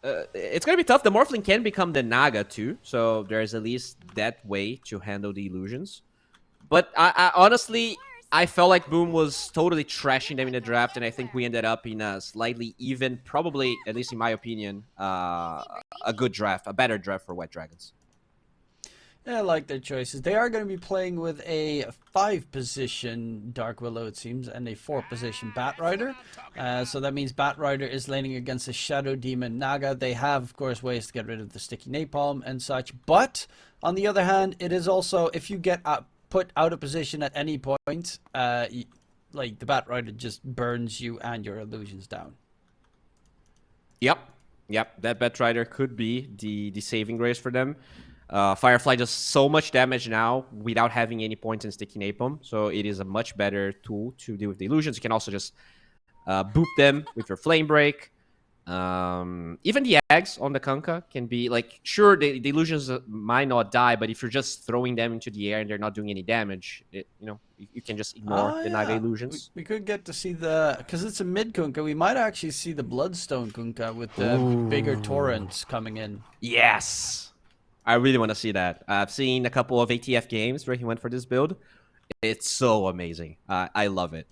It's gonna be tough. The Morphling can become the Naga too, so there's at least that way to handle the illusions. But I honestly, I felt like Boom was totally trashing them in the draft, and I think we ended up in a slightly even, probably, at least in my opinion, a good draft, a better draft for White Dragons. Yeah, I like their choices. They are going to be playing with a 5-position Dark Willow, it seems, and a 4-position Bat Rider. So that means Bat Rider is laning against a Shadow Demon Naga. They have, of course, ways to get rid of the Sticky Napalm and such. But, on the other hand, it is also, if you get put out of position at any point, like, the Bat Rider just burns you and your illusions down. Yep. That Bat Rider could be the saving grace for them. Firefly does so much damage now without having any points in Sticky Napalm, so it is a much better tool to deal with the illusions. You can also just boop them with your Flame Break. Even the eggs on the Kunkka can be, like, sure, the illusions might not die, but if you're just throwing them into the air and they're not doing any damage, you can just ignore the Naga illusions. We could get to see because it's a mid Kunkka, we might actually see the Bloodstone Kunkka with the bigger torrents coming in. Yes! I really want to see that. I've seen a couple of ATF games where he went for this build. It's so amazing. I love it.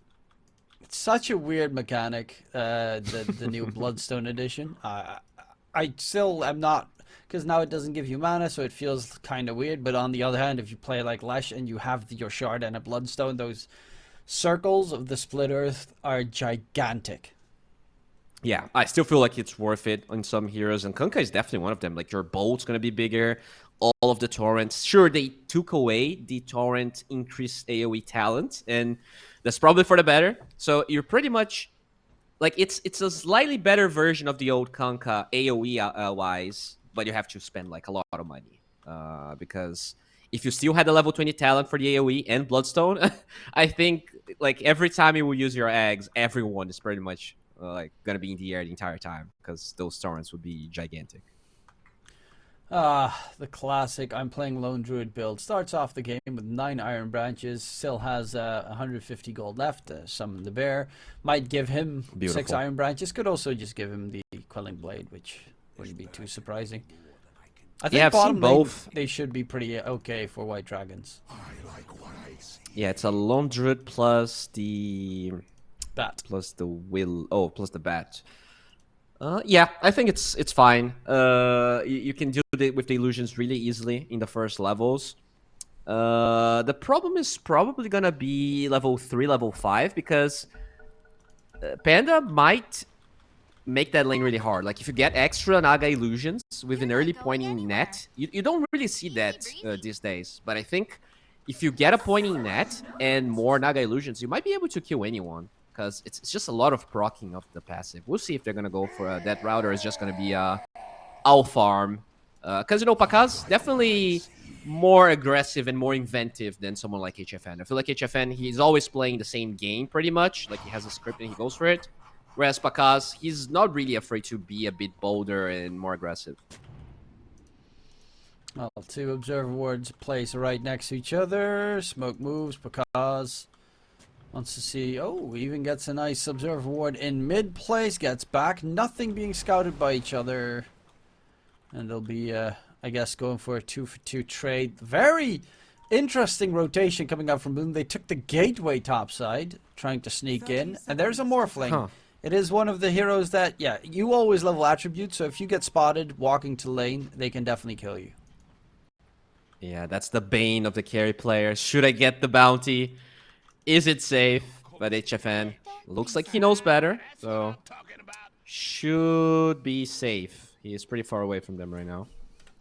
It's such a weird mechanic, the new Bloodstone edition. I still am not, because now it doesn't give you mana, so it feels kind of weird. But on the other hand, if you play like Lesh and you have your Shard and a Bloodstone, those circles of the Split Earth are gigantic. Yeah, I still feel like it's worth it on some heroes, and Kunkka is definitely one of them. Like, your bolt's going to be bigger, all of the torrents. Sure, they took away the torrent increased AoE talent, and that's probably for the better. So you're pretty much, like, it's a slightly better version of the old Kunkka AoE-wise, but you have to spend, like, a lot of money. Because if you still had the level 20 talent for the AoE and Bloodstone, I think, like, every time you will use your eggs, everyone is pretty much like gonna be in the air the entire time because those torrents would be gigantic. The classic I'm playing Lone Druid build. Starts off the game with 9 Iron Branches, still has 150 gold left. Summon the Bear. Might give him Beautiful. 6 Iron Branches. Could also just give him the Quelling Blade, which wouldn't be too surprising. I think I've seen both. They should be pretty okay for White Dragons. Yeah, it's a Lone Druid plus the Bat. Plus the plus the bat. Yeah, I think it's fine. You can do it with the illusions really easily in the first levels. The problem is probably gonna be level 3, level 5, because Panda might make that lane really hard. Like, if you get extra Naga illusions with an early pointing net, you don't really see that these days. But I think if you get a pointing net and more Naga illusions, you might be able to kill anyone. Because it's just a lot of proccing of the passive. We'll see if they're going to go for that route or it's just going to be Owl Farm. Because, Pakaz, definitely more aggressive and more inventive than someone like HFN. I feel like HFN, he's always playing the same game pretty much. Like, he has a script and he goes for it. Whereas Pakaz, he's not really afraid to be a bit bolder and more aggressive. Well, 2 Observer Wards place right next to each other. Smoke moves. Pakaz wants to see, even gets a nice Observer Ward in mid-place, gets back, nothing being scouted by each other. And they'll be, I guess, going for a 2-for-2 trade. Very interesting rotation coming out from Boom. They took the Gateway topside, trying to sneak in, and there's a Morphling. Huh. It is one of the heroes that, you always level attributes, so if you get spotted walking to lane, they can definitely kill you. Yeah, that's the bane of the carry player. Should I get the bounty? Is it safe? But HFN looks like he knows better, so should be safe. He is pretty far away from them right now.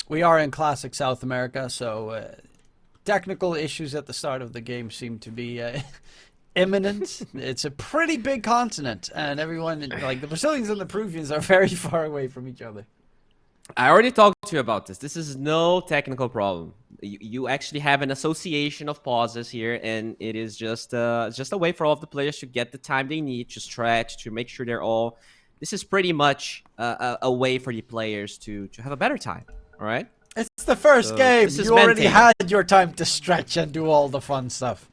We are in classic South America, so technical issues at the start of the game seem to be imminent. It's a pretty big continent, and everyone, like the Brazilians and the Peruvians, are very far away from each other. I already talked to you about this. This is no technical problem. You actually have an association of pauses here, and it is just a way for all of the players to get the time they need to stretch, to make sure they're all. This is pretty much a way for the players to have a better time. All right. It's the first game. You already had your time to stretch and do all the fun stuff.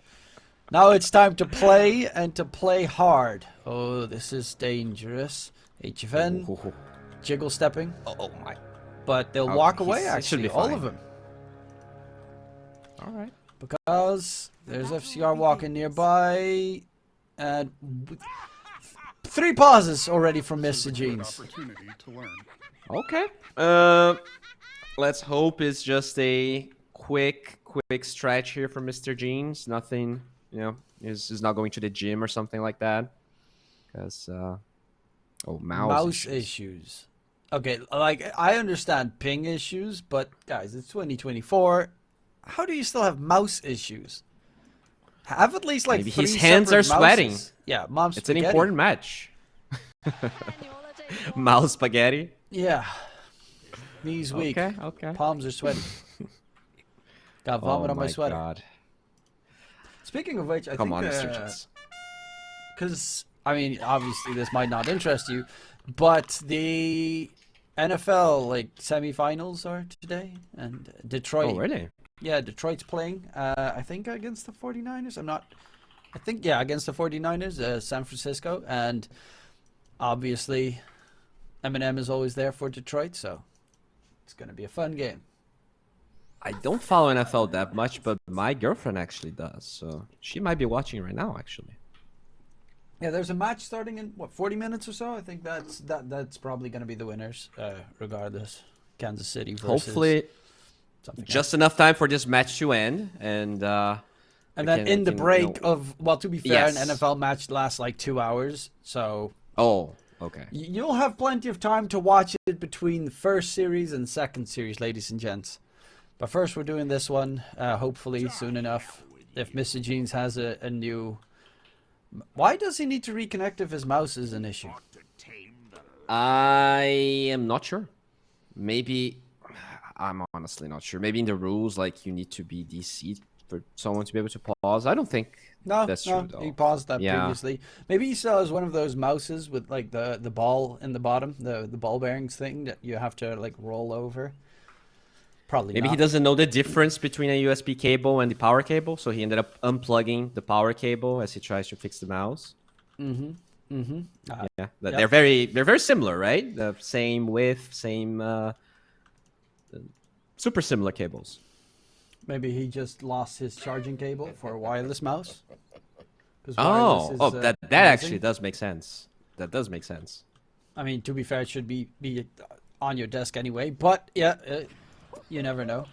Now it's time to play and to play hard. Oh, this is dangerous. HFN. jiggle stepping. Oh my. But they'll Okay, walk away, he should actually, be all fine. of them. All right. Because there's FCR walking nearby. And 3 pauses already from Mr. Jeans. Okay. Let's hope it's just a quick stretch here from Mr. Jeans. Nothing, is not going to the gym or something like that. Because, mouse issues. Okay, like, I understand ping issues, but guys, it's 2024. How do you still have mouse issues? Have at least like maybe 3 his hands are separate sweating. mouses. Yeah, mom's It's spaghetti. an important match. Mouse spaghetti. Yeah. Knees weak. Okay. Palms are sweaty. Got vomit on my sweater. God. Speaking of which, I Come think... on, Mr. Jeans. Because, I mean, obviously this might not interest you, but the NFL, like, semifinals are today, and Detroit... Oh, really? Yeah, Detroit's playing, I think, against the 49ers. Against the 49ers, San Francisco, and obviously Eminem is always there for Detroit, so it's going to be a fun game. I don't follow NFL that much, but my girlfriend actually does, so she might be watching right now, actually. Yeah, there's a match starting in, 40 minutes or so? I think that's probably going to be the winners, regardless. Kansas City versus... Hopefully, just enough time for this match to end, and then in the break of... Well, to be fair, Yes. an NFL match lasts like 2 hours, so... Oh, okay. You'll have plenty of time to watch it between the first series and second series, ladies and gents. But first, we're doing this one, hopefully soon enough. If Mr. Jeans has a new... Why does he need to reconnect if his mouse is an issue? I am not sure. Maybe... I'm honestly not sure. Maybe in the rules, like, you need to be DC'd for someone to be able to pause. I don't think that's true, though. He paused that previously. Maybe he still has one of those mouses with, like, the ball in the bottom, the ball bearings thing that you have to, like, roll over. Probably Maybe not. he doesn't know the difference between a USB cable and the power cable, so he ended up unplugging the power cable as he tries to fix the mouse. They're very similar, right? The same width, same super similar cables. Maybe he just lost his charging cable for a wireless mouse. That actually does make sense. That does make sense. I mean, to be fair, it should be on your desk anyway. But yeah, you never know.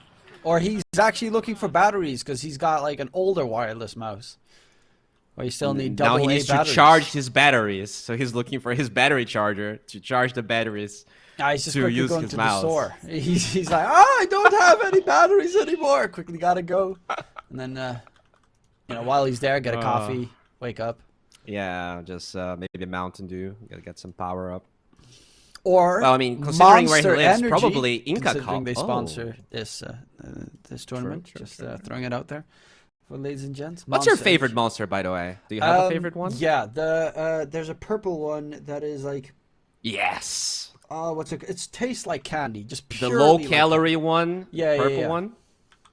Or he's actually looking for batteries because he's got like an older wireless mouse. Or you still need double A Now he needs to charge his batteries, so he's looking for his battery charger to charge the batteries. He's just to quickly use going his to mouse. the store. He's like, I don't have any batteries anymore. Quickly gotta go. And then, while he's there, get a coffee, wake up. Yeah, just maybe a Mountain Dew. Gotta get some power up. Or well, I mean, considering Monster where he lives, Energy, probably Inca considering Cup. they sponsor this tournament. True. Throwing it out there for ladies and gents. What's Monster your favorite Energy. monster, by the way? Do you have a favorite one? Yeah, there's a purple one that is like... Yes. It tastes like candy, just The purely low like calorie one, purple one.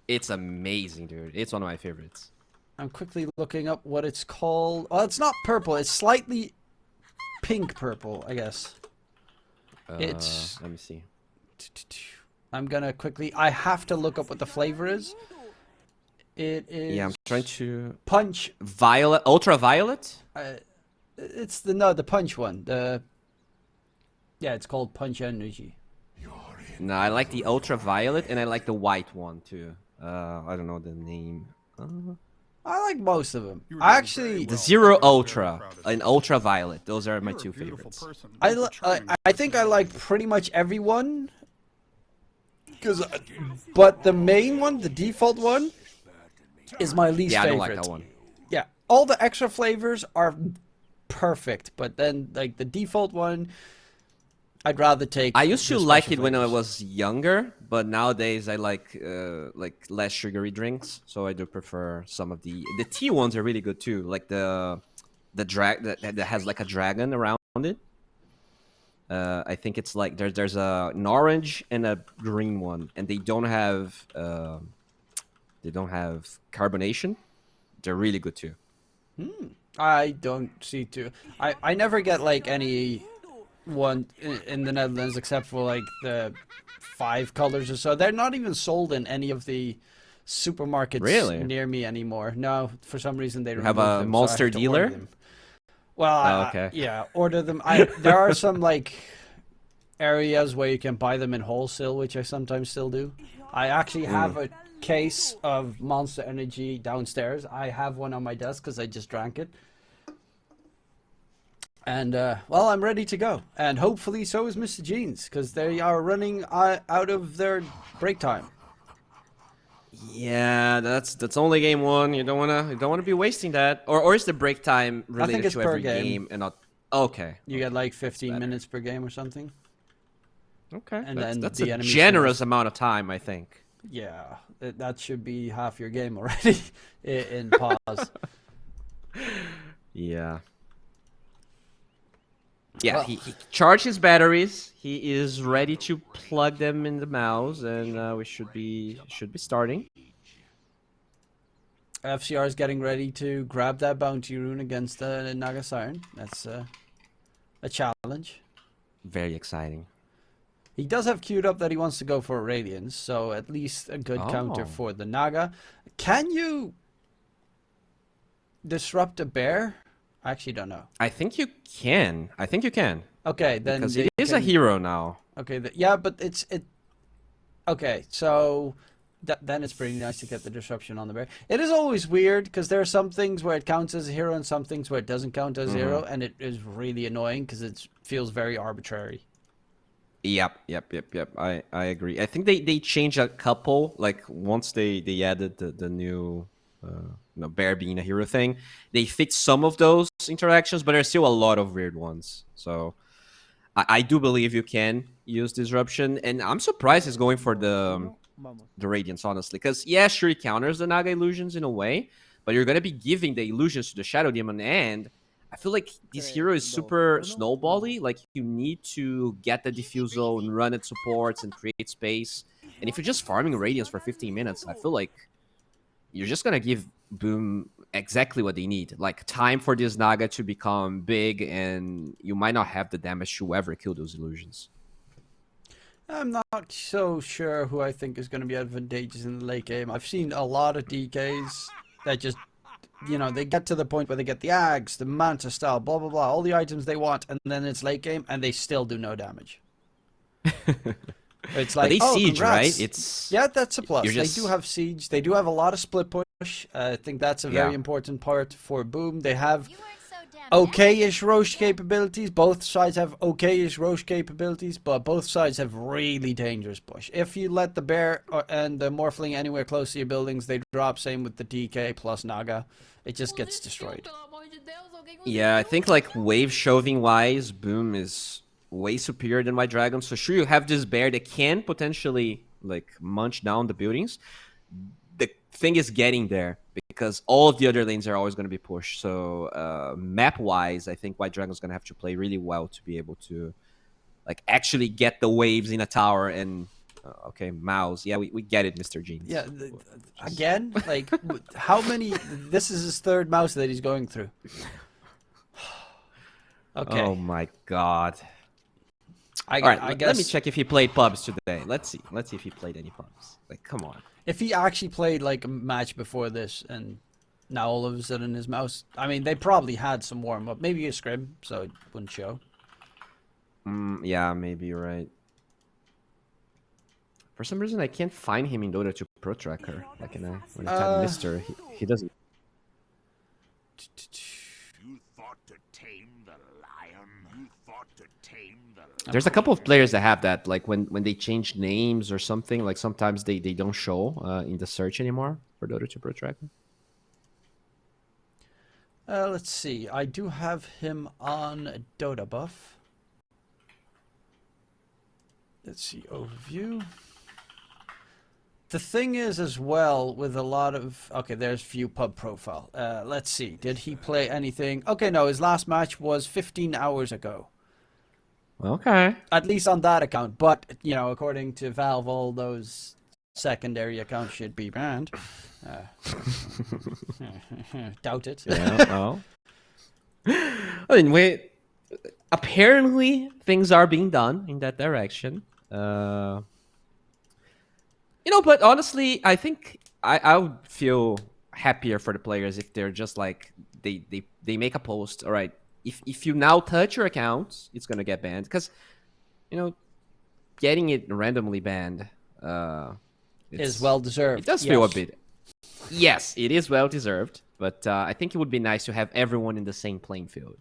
It's amazing, dude. It's one of my favorites. I'm quickly looking up what it's called. Oh, it's not purple. It's slightly pink purple, I guess. It's... Let me see. I'm gonna quickly... I have to look up what the flavor is. It is... Yeah, I'm trying to... Punch. Violet, ultraviolet? It's the punch one. Yeah, it's called Punch Energy. No, I like the ultraviolet and I like the white one too. I don't know the name. I like most of them. I actually... The Zero Ultra and Ultraviolet. Those are my two favorites. I think I like pretty much everyone. But the main one, the default one, is my least favorite. Yeah, I don't like that one. Yeah, all the extra flavors are perfect, but then like the default one, I'd rather take. I used to the like special it when I flavors. was younger, but nowadays I like less sugary drinks, so I do prefer some of the tea ones are really good too, like the drag that has like a dragon around it. I think it's like there's an orange and a green one, and they don't have carbonation. They're really good too. I don't see too. I never get like any one in the Netherlands, except for like the 5 colors or so. They're not even sold in any of the supermarkets Really? near me anymore. No, for some reason they You have removed a them, so I monster have to order dealer? them. Well, Oh, okay. yeah, order them. There are some like areas where you can buy them in wholesale, which I sometimes still do. I actually have a case of Monster Energy downstairs. I have one on my desk because I just drank it. And, well, I'm ready to go. And hopefully so is Mr. Jeans, because they are running out of their break time. Yeah, that's only game one. You don't wanna be wasting that. Or is the break time I think related it's to per every game. game and not? Okay. You get Okay. like That's 15 better. minutes per game or something. Okay. And That's then that's a the enemies can generous also... amount of time, I think. Yeah, that should be half your game already in pause. Yeah. Yeah, Well, he charged his batteries. He is ready to plug them in the mouse, and we should be starting. FCR is getting ready to grab that bounty rune against Naga Siren. That's a challenge. Very exciting. He does have queued up that he wants to go for Radiance, so at least a good counter Oh, for the Naga. Can you disrupt a bear? I actually don't know. I think you can. I think you can Okay, then because they it is a can... hero now. Okay, yeah, but it. Okay, so then it's pretty nice to get the disruption on the bear. It is always weird because there are some things where it counts as a hero and some things where it doesn't count as a hero, and it is really annoying because it feels very arbitrary. Yep. I agree. I think they changed a couple. Like once they added the new bear being a hero thing, they fixed some of those interactions, but there's still a lot of weird ones. So I do believe you can use disruption, and I'm surprised it's going for the radiance, honestly, because yeah, sure, it counters the Naga illusions in a way, but you're gonna be giving the illusions to the Shadow Demon, and I feel like this hero is super snowbally. Like you need to get the diffusal and run at supports and create space. And if you're just farming radiance for 15 minutes, I feel like you're just gonna give Boom exactly what they need, like time for this Naga to become big, and you might not have the damage to ever kill those illusions. I'm not so sure who I think is going to be advantageous in the late game. I've seen a lot of DKs that just, they get to the point where they get the Ags, the Manta style, blah, blah, blah, all the items they want, and then it's late game, and they still do no damage. It's But like, they oh, siege, congrats. right? It's Yeah, that's a plus. you're just They do have siege. They do have a lot of split push. I think that's a very yeah. important part for Boom. They have okay-ish Rosh capabilities. Both sides have okay-ish Rosh capabilities, but both sides have really dangerous push. If you let the bear and the Morphling anywhere close to your buildings, they drop. Same with the DK plus Naga. It just gets destroyed. Yeah, I think like wave shoving wise, Boom is way superior than White Dragon. So sure, you have this bear that can potentially like munch down the buildings. The thing is getting there because all of the other lanes are always going to be pushed. So map wise, I think White Dragon's going to have to play really well to be able to like actually get the waves in a tower and. Okay, mouse. Yeah, we get it, Mr. Jeans. Yeah, again, like how many? This is his third mouse that he's going through. Okay. Oh my god. I guess. Let me check if he played pubs today. Let's see. Let's see if he played any pubs. Like, come on. If he actually played like a match before this, and now all of a sudden his mouse. I mean, they probably had some warm up, maybe a scrim, so it wouldn't show. Yeah, maybe you're right. For some reason, I can't find him in Dota2 Pro Tracker. Like, when I type Mister, he doesn't. You thought to tame the lion. You thought to tame the lion. There's a couple of players that have that. Like when they change names or something. Like sometimes they don't show in the search anymore for Dota2 Pro Tracker. Let's see. I do have him on Dota buff. Let's see, overview. The thing is as well with a lot of... Okay, there's view pub profile. Let's see. Did he play anything? Okay, no, his last match was 15 hours ago. Okay. At least on that account. But, according to Valve, all those secondary accounts should be banned. Doubt it. Yeah, well. I mean, apparently things are being done in that direction. But honestly, I think I would feel happier for the players if they're just like they make a post. All right, if you now touch your account, it's gonna get banned because you know getting it randomly banned. Is well It deserved. does feel a Yes. bit. Yes, it is well deserved, but I think it would be nice to have everyone in the same playing field.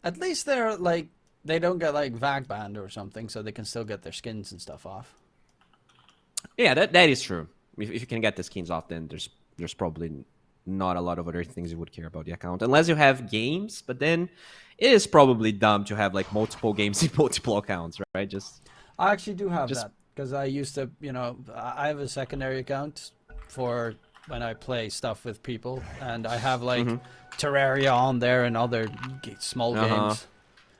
At least they're like they don't get like VAC banned or something, so they can still get their skins and stuff off. Yeah, that is true. If you can get the skins off, then there's probably not a lot of other things you would care about the account, unless you have games. But then it is probably dumb to have like multiple games in multiple accounts, right? I actually do have Just- that because I used to, I have a secondary account for when I play stuff with people, and I have like Terraria on there and other small games.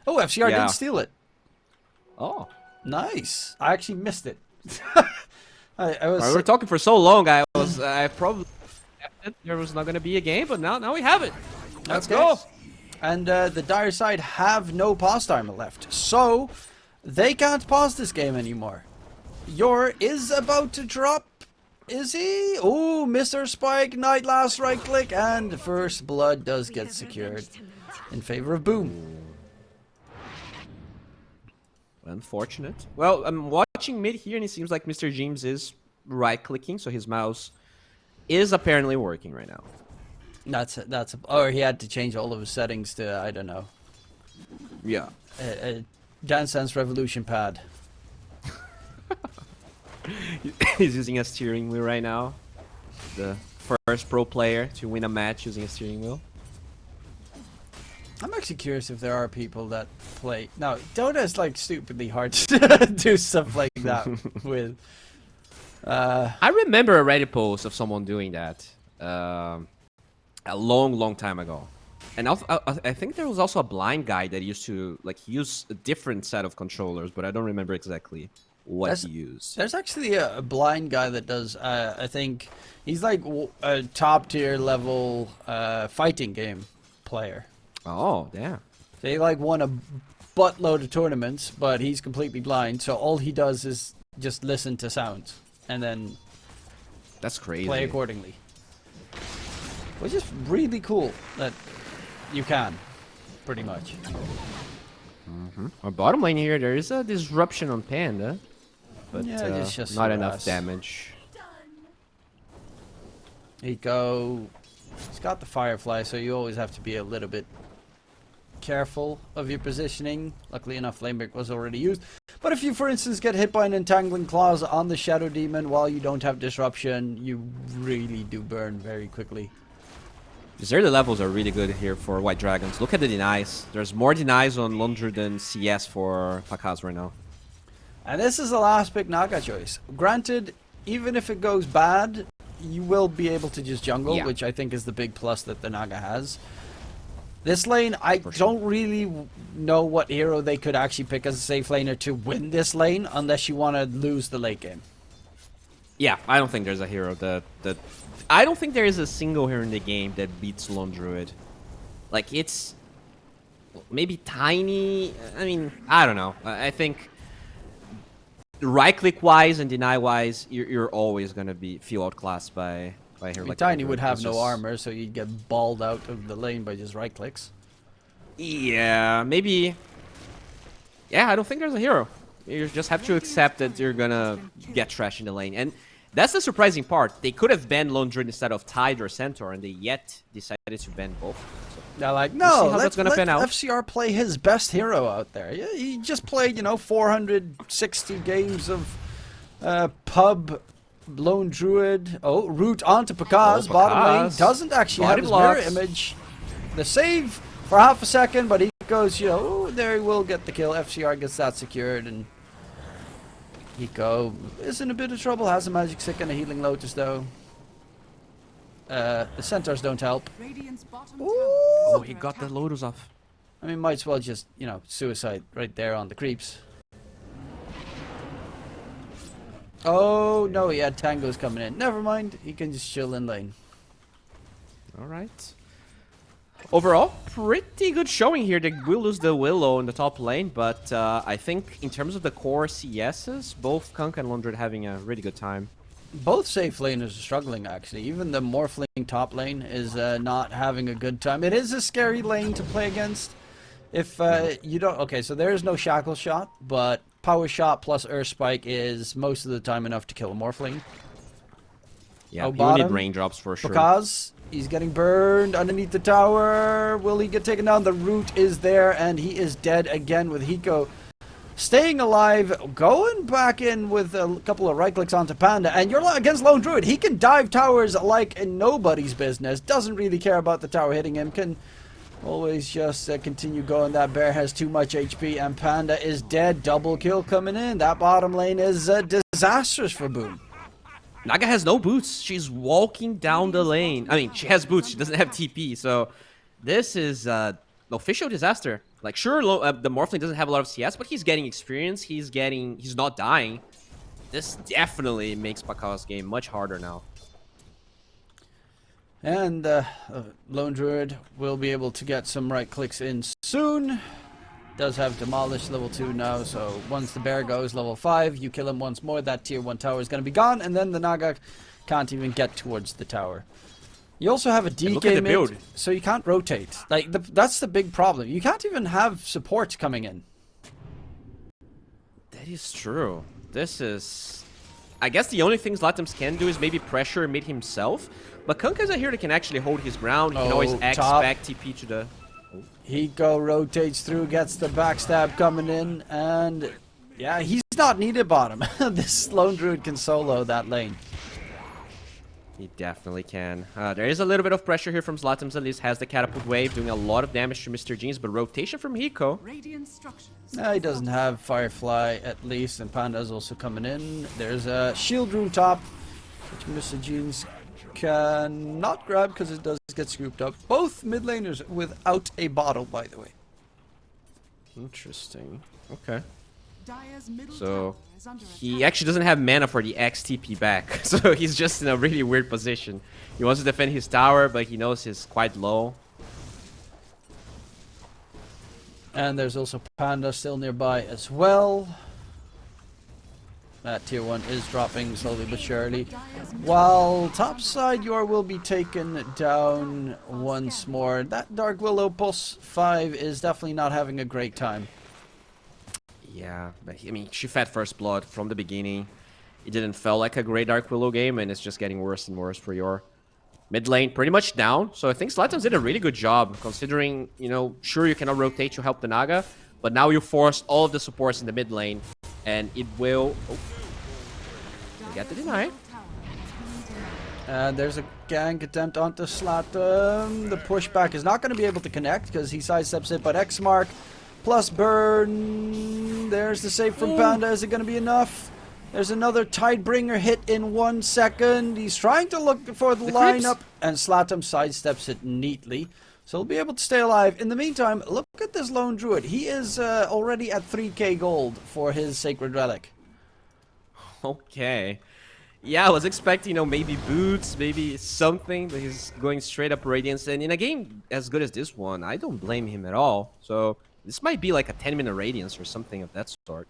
Oh, FCR Yeah. didn't steal it. Oh, Nice. I actually missed it. I was we were talking for so long. I probably thought there was not gonna be a game, but now we have it. Let's Okay. go. And the dire side have no pause timer left, so they can't pause this game anymore. Yor is about to drop. Is he? Oh, Mr. Spike, Night last right click, and first blood does get secured in favor of Boom. Unfortunate. Well, I'm watching mid here, and it seems like Mr. James is right-clicking, so his mouse is apparently working right now. Or he had to change all of his settings to, I don't know, Yeah. a Dance Dance Revolution pad. He's using a steering wheel right now. The first pro player to win a match using a steering wheel. I'm actually curious if there are people that play. Now, Dota is like stupidly hard to do stuff like that with. I remember a Reddit post of someone doing that a long time ago. And I think there was also a blind guy that used to like use a different set of controllers, but I don't remember exactly what he used. There's actually a blind guy that does. I think he's like a top tier level fighting game player. Oh, damn. So he like won a buttload of tournaments, but he's completely blind. So all he does is just listen to sounds and then That's crazy. play accordingly. Which is really cool that you can, pretty much. Our bottom lane here, there is a disruption on Panda, but Yeah, it's just not harass. enough damage. He'd go. He's got the Firefly, so you always have to be a little bit careful of your positioning. Luckily enough, Flamebrick was already used. But if you, for instance, get hit by an Entangling Claws on the Shadow Demon while you don't have Disruption, you really do burn very quickly. These early levels are really good here for White Dragons. Look at the denies. There's more denies on Lundru than CS for Pakaz right now. And this is the last pick Naga choice. Granted, even if it goes bad, you will be able to just jungle, Yeah. which I think is the big plus that the Naga has. This lane, I don't really know what hero they could actually pick as a safe laner to win this lane, unless you want to lose the late game. Yeah, I don't think there's a hero that I don't think there is a single hero in the game that beats Lone Druid. Like, it's maybe Tiny. I mean, I don't know. I think right-click wise and deny wise, you're always gonna feel outclassed by a hero like Tiny Lone would Druid. have It's no just- armor, so you'd get balled out of the lane by just right clicks. Yeah, maybe. Yeah, I don't think there's a hero. You just have to accept that you're gonna get trash in the lane, and that's the surprising part. They could have banned Lone Druid instead of Tide or Centaur, and they yet decided to ban both. So, They're like, see no, how let's that's gonna let pan out. FCR play his best hero out there. Yeah, he just played, 460 games of pub, Lone Druid. Oh, root onto Pakaz. Oh, Bottom lane Pakaz. doesn't actually Body have his mirror blocks. image. The save for half a second, but he goes, oh, there he will get the kill. FCR gets that secured, and Hiko is in a bit of trouble. Has a magic stick and a healing lotus though. The centaurs don't help. Radiant's bottom oh, he got the Lotus off. I mean, might as well just, suicide right there on the creeps. Oh, no, he had tangos coming in. Never mind, he can just chill in lane. All right. overall, pretty good showing here. They will lose the Willow in the top lane, but I think in terms of the core CSs, both Kunk and Lundred having a really good time. Both safe laners are struggling, actually. Even the Morphling top lane is not having a good time. It is a scary lane to play against. If you don't... Okay, so there is no Shackle Shot, but Power Shot plus Earth Spike is most of the time enough to kill a Morphling. Yeah, Oh, you bottom, need raindrops for sure. Because he's getting burned underneath the tower. Will he get taken down? The root is there, and he is dead again with Hiko staying alive, going back in with a couple of right clicks onto Panda, and you're against Lone Druid. He can dive towers like in nobody's business. Doesn't really care about the tower hitting him. Can always just continue going. That bear has too much HP, and Panda is dead. Double kill coming in. That bottom lane is disastrous for Boom. Naga has no boots. She's walking down the lane. I mean, she has boots. She doesn't have TP. So this is an official disaster. Like, sure, the Morphling doesn't have a lot of CS, but he's getting experience. He's not dying. This definitely makes Pakaw's game much harder now. And Lone Druid will be able to get some right clicks in soon. Does have Demolish level 2 now, so once the bear goes level 5, you kill him once more, that tier 1 tower is going to be gone, and then the Naga can't even get towards the tower. You also have a DK mid, so you can't rotate. Like, that's the big problem. You can't even have support coming in. That is true. This is... I guess the only things Latams can do is maybe pressure mid himself, but Kunk is a hero that can actually hold his ground. He can always X back TP to the... Hiko rotates through, gets the backstab coming in, and yeah, he's not needed bottom. This Lone Druid can solo that lane. He definitely can. There is a little bit of pressure here from Zlatams. At least has the catapult wave, doing a lot of damage to Mr. Jeans, but rotation from Hiko. He doesn't have Firefly at least, and Panda's also coming in. There's a shield rune top, which Mr. Jeans cannot grab because it does get scooped up. Both mid laners without a bottle, by the way. Interesting. Okay. So he actually doesn't have mana for the XTP back, so he's just in a really weird position. He wants to defend his tower, but he knows he's quite low. And there's also Panda still nearby as well. That tier 1 is dropping slowly but surely. While top side Yor will be taken down once more. That Dark Willow plus 5 is definitely not having a great time. Yeah, but I mean, she fed first blood from the beginning. It didn't feel like a great Dark Willow game, and it's just getting worse and worse for Yor. Mid lane pretty much down, so I think Zlatans did a really good job, considering, you know, sure you cannot rotate to help the Naga, but now you force all of the supports in the mid lane, and it will... Oh. They get the deny. And there's a gank attempt onto Slatum. The pushback is not going to be able to connect because he sidesteps it, but X mark plus burn. There's the save from Panda. Is it going to be enough? There's another Tidebringer hit in 1 second. He's trying to look for the lineup, and Slatum sidesteps it neatly. So he'll be able to stay alive. In the meantime, look at this Lone Druid. He is already at 3k gold for his Sacred Relic. Okay. Yeah, I was expecting, you know, maybe boots, maybe something, but he's going straight up Radiance. And in a game as good as this one, I don't blame him at all. So this might be like a 10-minute Radiance or something of that sort.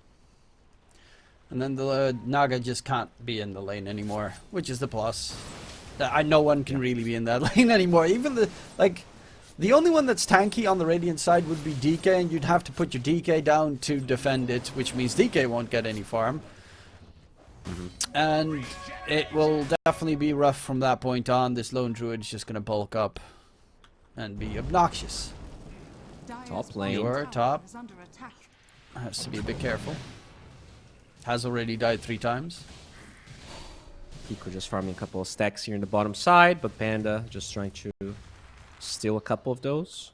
And then the Naga just can't be in the lane anymore, which is the plus. No one can really be in that lane anymore. Even the only one that's tanky on the Radiant side would be DK, and you'd have to put your DK down to defend it, which means DK won't get any farm. And it will definitely be rough from that point on. This Lone Druid is just going to bulk up and be obnoxious. Top lane. Your top has to be a bit careful. Has already died 3 times. Hiko just farming a couple of stacks here in the bottom side, but Panda just trying to steal a couple of those.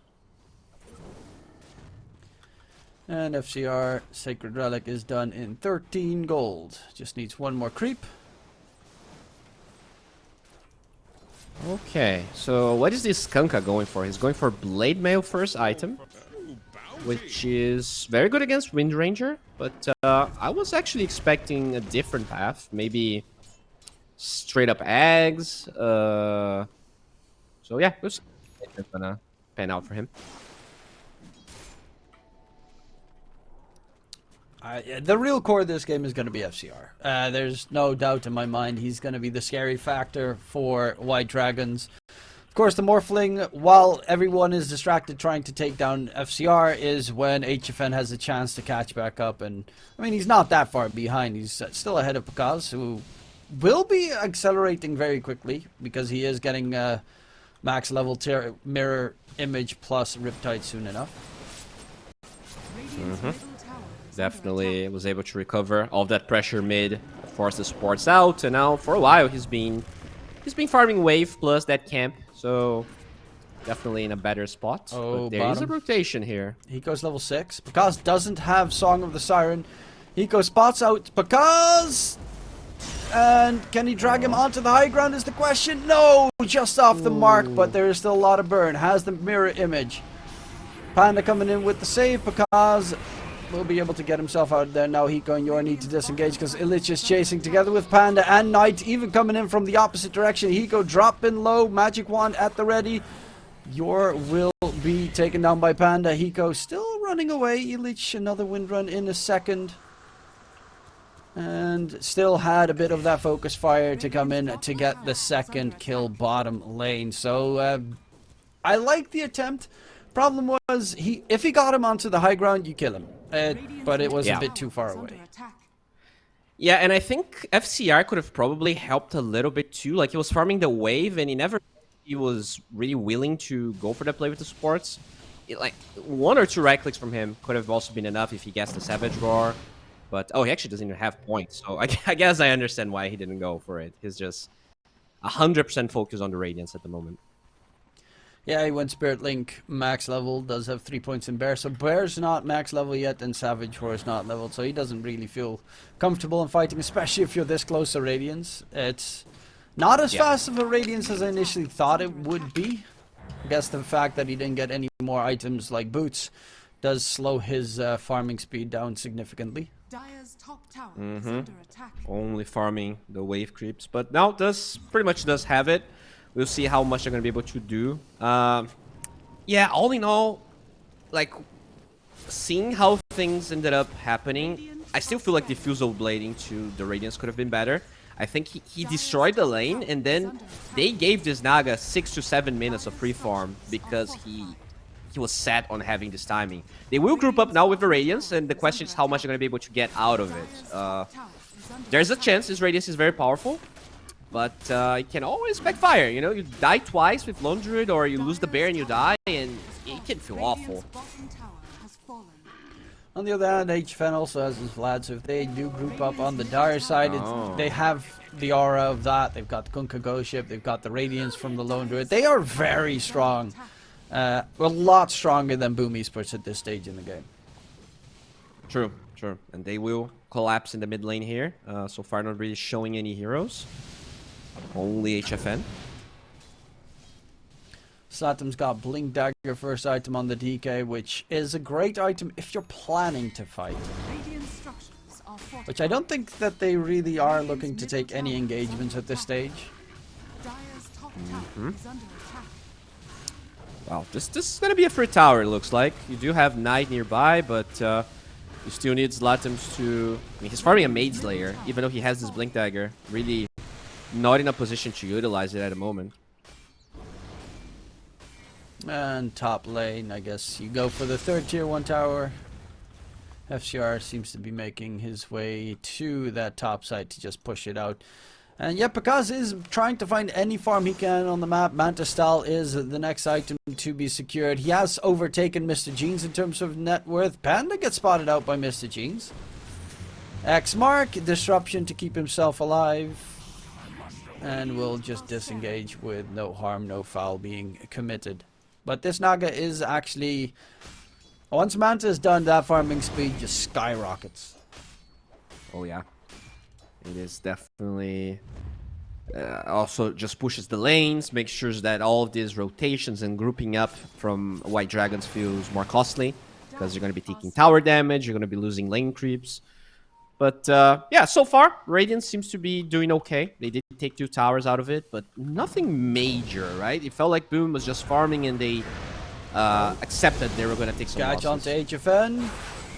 And FCR Sacred Relic is done in 13 gold. Just needs 1 more creep. Okay, so what is this Skunka going for? He's going for Blade Mail first item, which is very good against Wind Ranger, but I was actually expecting a different path. Maybe straight up Eggs. So yeah, pan out for him. The real core of this game is going to be FCR. There's no doubt in my mind he's going to be the scary factor for White Dragons. Of course, the Morphling, while everyone is distracted trying to take down FCR, is when HFN has a chance to catch back up. And I mean, he's not that far behind. He's still ahead of Pakaz, who will be accelerating very quickly because he is getting max level mirror image plus Riptide soon enough. Definitely was able to recover all of that pressure mid, force the supports out, and now for a while he's been farming wave plus that camp, so definitely in a better spot. Oh, but there is a rotation here. Hiko's level 6. Pakaz doesn't have Song of the Siren. Hiko spots out Pakaz, and can he drag him onto the high ground is the question. No, just off the mark, but there is still a lot of burn. Has the mirror image. Panda coming in with the save. Pakaz will be able to get himself out there. Now Hiko and Yor need to disengage because Illich is chasing together with Panda and Knight, even coming in from the opposite direction. Hiko dropping low, magic wand at the ready. Yor will be taken down by Panda. Hiko still running away. Illich another wind run in a second. And still had a bit of that focus fire to come in to get the second kill bottom lane. So I like the attempt. Problem was, if he got him onto the high ground, you kill him. But it was a bit too far away. Yeah, and I think FCR could have probably helped a little bit too. Like, he was farming the wave, and he was really willing to go for the play with the supports. Like, 1 or 2 right clicks from him could have also been enough if he gets the Savage Roar. But, oh, he actually doesn't even have points. So I guess I understand why he didn't go for it. He's just 100% focused on the Radiance at the moment. Yeah, he went Spirit Link max level, does have 3 points in Bear. So Bear's not max level yet, and Savage Roar is not leveled. So he doesn't really feel comfortable in fighting, especially if you're this close to Radiance. It's not as fast of a Radiance as I initially thought it would be. I guess the fact that he didn't get any more items like boots does slow his farming speed down significantly. Dire's top tower is under attack. Only farming the wave creeps. But now pretty much does have it. We'll see how much they're going to be able to do. Yeah, all in all, like, seeing how things ended up happening, I still feel like Diffusal Blading to the Radiance could have been better. I think he destroyed the lane, and then they gave this Naga 6 to 7 minutes of free farm because he was set on having this timing. They will group up now with the Radiance, and the question is how much they're going to be able to get out of it. There's a chance this Radiance is very powerful. But it can always backfire, you know? You die twice with Lone Druid, or you lose the bear and you die, and it can feel awful. On the other hand, HFN also has his Vlad, so if they do group up on the Dire side, they have the aura of that. They've got the Kunkka Ghost Ship, they've got the Radiance from the Lone Druid. They are very strong. A lot stronger than Boom Esports at this stage in the game. True. And they will collapse in the mid lane here. So far not really showing any heroes. Only HFN. Slatum's got Blink Dagger first item on the DK, which is a great item if you're planning to fight. Which I don't think that they really are looking to take any engagements at this stage. Wow, this is going to be a free tower, it looks like. You do have Knight nearby, but you still need Zlatums to... I mean, he's farming a Mage Slayer, even though he has this Blink Dagger. Really not in a position to utilize it at the moment. And top lane, I guess you go for the third tier 1 tower. FCR seems to be making his way to that top side to just push it out. And yeah, Pakaz is trying to find any farm he can on the map. Mantistal is the next item to be secured. He has overtaken Mr. Jeans in terms of net worth. Panda gets spotted out by Mr. Jeans. X-Mark, disruption to keep himself alive. And will just disengage with no harm, no foul being committed. But this Naga is actually... Once Manta is done, that farming speed just skyrockets. Oh yeah. It is definitely... also just pushes the lanes, makes sure that all of these rotations and grouping up from White Dragons feels more costly. Because you're going to be taking tower damage, you're going to be losing lane creeps. But yeah, so far, Radiant seems to be doing okay. They did take 2 towers out of it, but nothing major, right? It felt like Boom was just farming and they accepted they were going to take some Catch onto losses. HFN.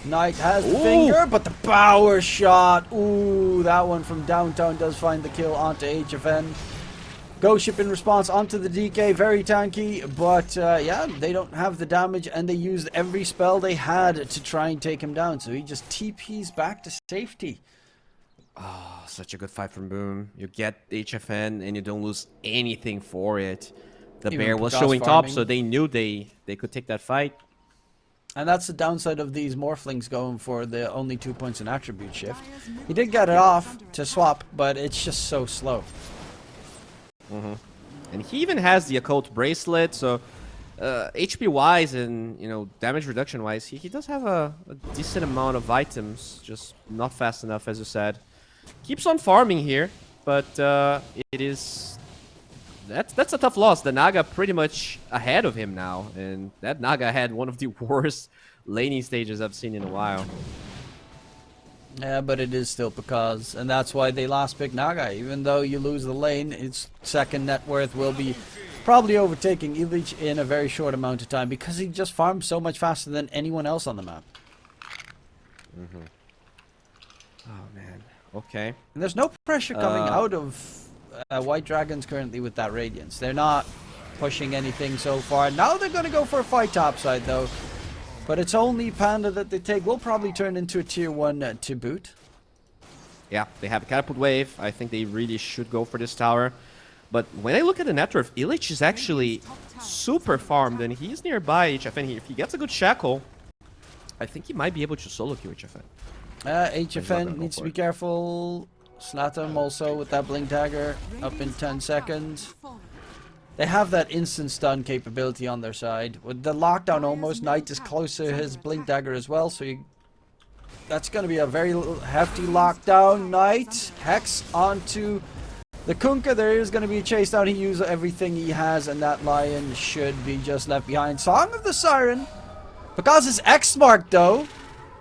Knight has the Ooh. finger, but the power shot. Ooh, that one from downtown does find the kill onto HFN. Ghost Ship in response onto the DK, very tanky, but yeah, they don't have the damage, and they used every spell they had to try and take him down, so he just TPs back to safety. Oh, such a good fight from Boom. You get HFN and you don't lose anything for it. The Even bear was Picas showing top, farming. so they knew they could take that fight. And that's the downside of these Morphlings going for the only 2 points in attribute shift. He did get it off to swap, but it's just so slow. And he even has the occult bracelet, so HP wise and damage reduction wise, he does have a decent amount of items, just not fast enough, as you said. Keeps on farming here, but it is that's a tough loss. The Naga pretty much ahead of him now, and that Naga had one of the worst laning stages I've seen in a while. Yeah, but it is still Picas, and that's why they last pick Naga. Even though you lose the lane, its second net worth will be probably overtaking Illich in a very short amount of time because he just farms so much faster than anyone else on the map. Oh man, okay. And there's no pressure coming out of White Dragons currently with that Radiance. They're not pushing anything so far. Now they're going to go for a fight topside though. But it's only Panda that they take. Will probably turn into a tier 1 to boot. Yeah, they have a catapult wave. I think they really should go for this tower. But when I look at the net worth, Illich is actually super farmed, and he's nearby HFN. If he gets a good shackle, I think he might be able to solo queue HFN. HFN needs to be careful. Slatum also with that blink dagger up in 10 seconds. They have that instant stun capability on their side. With the lockdown almost, Knight is close to his blink dagger as well, so that's going to be a very hefty lockdown. Knight, Hex onto the Kunkka. There is going to be a chase down. He used everything he has, and that Lion should be just left behind. Song of the Siren. Because it's X marked though.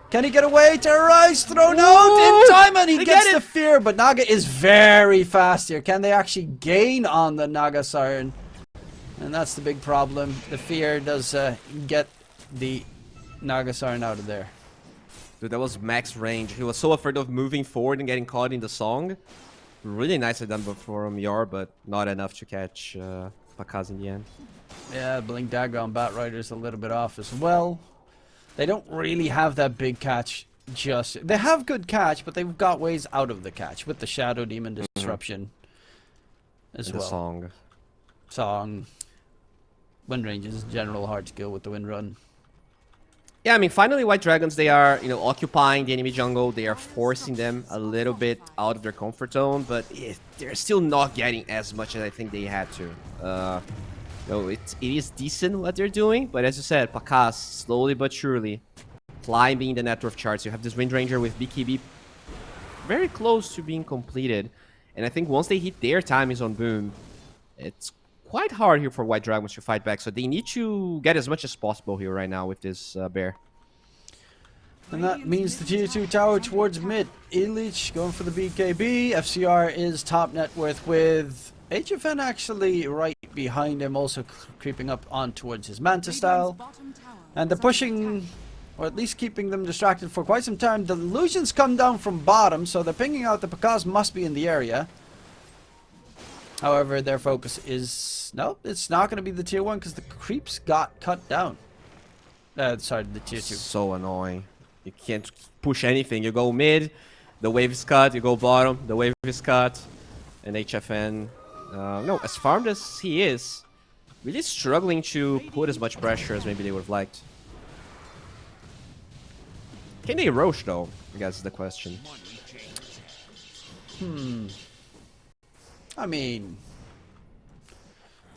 Can he get away? Terrorize, thrown out in time, and he gets the fear. But Naga is very fast here. Can they actually gain on the Naga Siren? And that's the big problem. The fear does get the Naga Siren out of there. Dude, that was max range. He was so afraid of moving forward and getting caught in the song. Really nicely done from Yor, but not enough to catch Picas in the end. Yeah, Blink Dagger on Batrider is a little bit off as well. They don't really have that big catch just... They have good catch, but they've got ways out of the catch with the Shadow Demon Disruption as And well. the Song. Wind range is general hard skill with the wind run. Yeah, I mean, finally, White Dragons, they are, occupying the enemy jungle. They are forcing them a little bit out of their comfort zone, but they're still not getting as much as I think they had to. It is decent what they're doing, but as you said, Picas, slowly but surely, climbing the net worth charts. You have this Wind Ranger with BKB very close to being completed, and I think once they hit their timings on Boom, it's quite hard here for White Dragons to fight back, so they need to get as much as possible here right now with this bear. And that means the tier 2 tower towards mid. Illich going for the BKB. FCR is top net worth with HFN actually right behind him, also creeping up on towards his Manta style. And they're pushing, or at least keeping them distracted for quite some time. The illusions come down from bottom, so they're pinging out the Picas must be in the area. However, their focus is... No, it's not going to be the tier 1 because the creeps got cut down. Sorry, the tier 2. So annoying. You can't push anything. You go mid, the wave is cut. You go bottom, the wave is cut. And HFN... no, as farmed as he is, really struggling to put as much pressure as maybe they would have liked. Can they Rosh though? I guess is the question. I mean,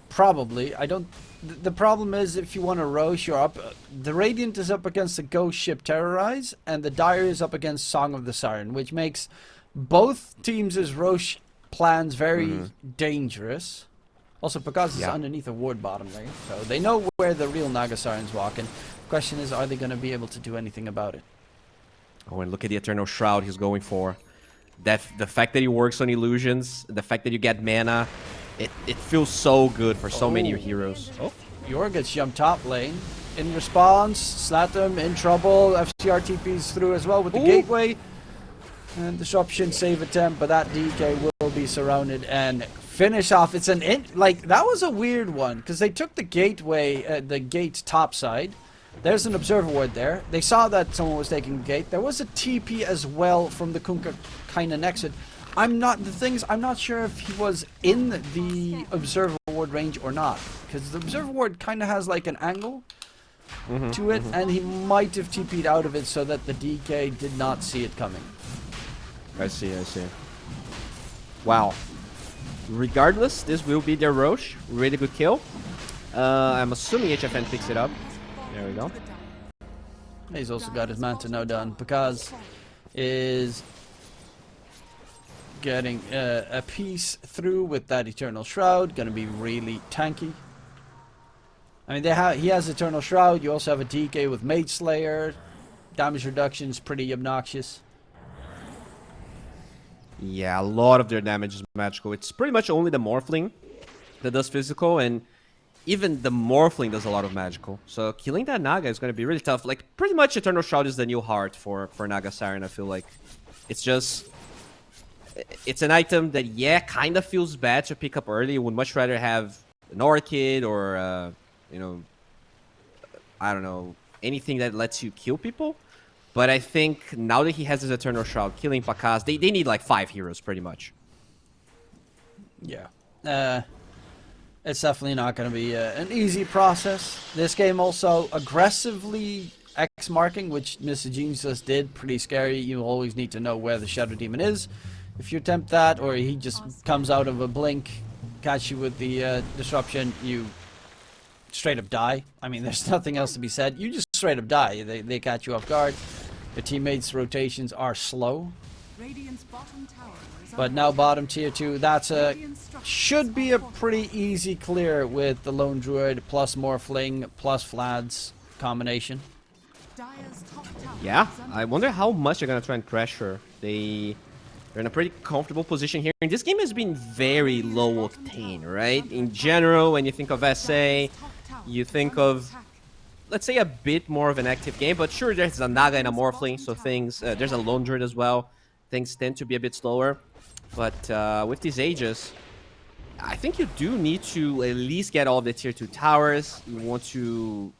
probably. I don't... The problem is if you want to Rosh, you're up... The Radiant is up against the Ghost Ship Terrorize, and the Dire is up against Song of the Siren, which makes both teams' Rosh plans very dangerous. Also, Picas is underneath a ward bottom lane, so they know where the real Naga Siren's walking. Question is, are they going to be able to do anything about it? Oh, and look at the Eternal Shroud he's going for. The fact that he works on illusions, the fact that you get mana, it feels so good for so many heroes. Oh, Yor gets jumped top lane. In response, Slatum in trouble. FCR TP's through as well with the gateway. And disruption save attempt, but that DK will be surrounded and finish off. It's an like that was a weird one because they took the gateway, the gate top side. There's an observer ward there. They saw that someone was taking the gate. There was a TP as well from the Kunkka kind of next to it. I'm not sure if he was in the observer ward range or not because the observer ward kind of has like an angle to it, and he might have TP'd out of it so that the DK did not see it coming. I see. Wow. Regardless, this will be their Rosh. Really good kill. I'm assuming HFN picks it up. There we go. He's also got his Manta now done. Pakaz is getting a piece through with that Eternal Shroud. Gonna be really tanky. I mean, he has Eternal Shroud. You also have a DK with Mage Slayer. Damage reduction is pretty obnoxious. Yeah, a lot of their damage is magical. It's pretty much only the Morphling that does physical, and even the Morphling does a lot of magical. So killing that Naga is going to be really tough. Like, pretty much Eternal Shroud is the new heart for Naga Siren, I feel like. It's just... It's an item that, yeah, kind of feels bad to pick up early. Would much rather have an Orchid or, you know... I don't know, anything that lets you kill people. But I think now that he has his Eternal Shroud, killing Pakaz, they need like 5 heroes, pretty much. Yeah. It's definitely not going to be an easy process. This game also aggressively X-marking, which Mr. Jeans just did. Pretty scary. You always need to know where the Shadow Demon is. If you attempt that, or he just comes out of a blink, catch you with the disruption, you straight up die. I mean, there's nothing else to be said. You just straight up die. They catch you off guard. Your teammates' rotations are slow. But now bottom tier 2, that's should be a pretty easy clear with the Lone Druid plus Morphling plus Vlad's combination. Yeah, I wonder how much they're going to try and pressure. They're in a pretty comfortable position here. And this game has been very low octane, right? In general, when you think of SA, you think of, let's say, a bit more of an active game. But sure, there's a Naga and a Morphling, so things... there's a Lone Druid as well. Things tend to be a bit slower. But with these Aegis, I think you do need to at least get all of the tier 2 towers. You want to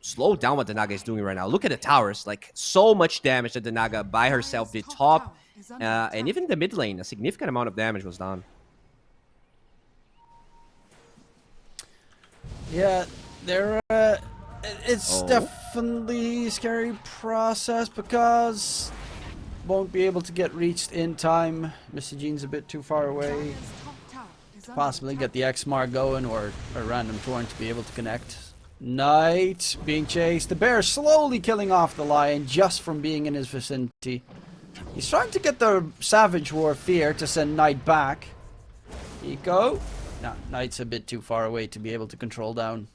slow down what the Naga is doing right now. Look at the towers. Like, so much damage that the Naga by herself did top. And even the mid lane, a significant amount of damage was done. Yeah, it's definitely a scary process because won't be able to get reached in time. Mr. Jean's a bit too far away. Possibly get the X-Mar going or a random torrent to be able to connect. Knight being chased. The bear slowly killing off the lion just from being in his vicinity. He's trying to get the Savage War Fear to send Knight back. Eco. No, Knight's a bit too far away to be able to control down.